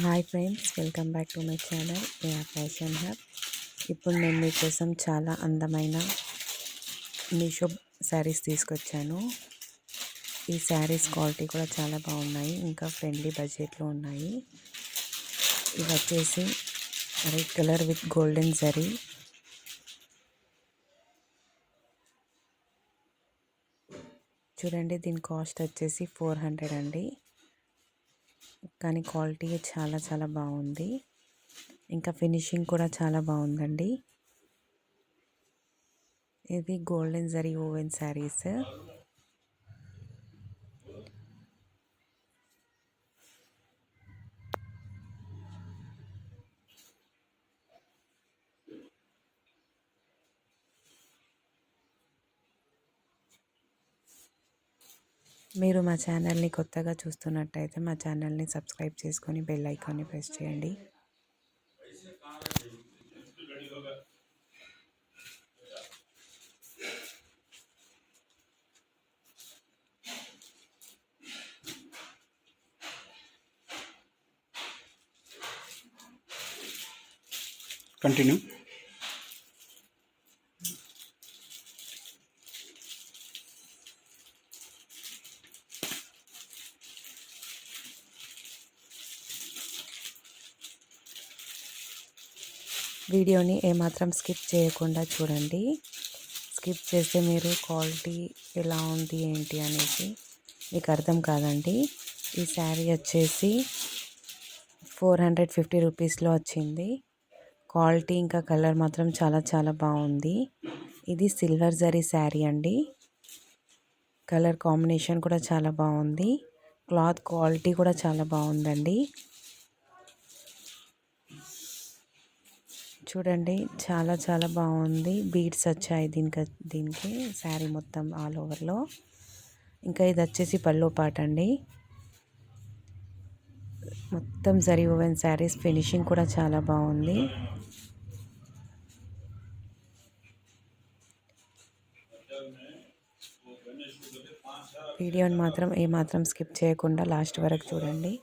Hi friends, welcome back to my channel fashion hub. ఇప్పుడు నేను మీకోసం చాలా అందమైన మీషో శారీస్ తీసుకొచ్చాను. ఈ శారీస్ క్వాలిటీ కూడా చాలా బాగున్నాయి, ఇంకా ఫ్రెండ్లీ బడ్జెట్లో ఉన్నాయి. ఇవి వచ్చేసి red colour with golden zari. చూడండి, దీని కాస్ట్ వచ్చేసి 400 అండి. కానీ క్వాలిటీ చాలా చాలా బాగుంది, ఇంకా ఫినిషింగ్ కూడా చాలా బాగుందండి. ఇది గోల్డెన్ జరీ ఓవెన్ శారీస్. మీరు మా ఛానల్ని కొత్తగా చూస్తున్నట్టయితే మా ఛానల్ని సబ్స్క్రైబ్ చేసుకొని బెల్ ఐకాన్ని ప్రెస్ చేయండి. కంటిన్యూ. వీడియోని ఏమాత్రం స్కిప్ చేయకుండా చూడండి. స్కిప్ చేస్తే మీరు క్వాలిటీ ఎలా ఉంది ఏంటి అనేసి మీకు అర్థం కాదండి. ఈ శారీ వచ్చేసి 450 రూపీస్లో వచ్చింది. క్వాలిటీ ఇంకా కలర్ మాత్రం చాలా చాలా బాగుంది. ఇది సిల్వర్ జరీ శారీ అండి. కలర్ కాంబినేషన్ కూడా చాలా బాగుంది. క్లాత్ క్వాలిటీ కూడా చాలా బాగుందండి. చూడండి, చాలా చాలా బాగుంది. బీడ్స్ వచ్చాయి దీనికి శారీ మొత్తం ఆల్ ఓవర్లో. ఇంకా ఇది వచ్చేసి పల్లో పాట అండి. మొత్తం జరీ ఓవెన్ శారీస్. ఫినిషింగ్ కూడా చాలా బాగుంది. వీడియోని మాత్రం ఏమాత్రం స్కిప్ చేయకుండా లాస్ట్ వరకు చూడండి.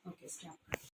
Okay, stop.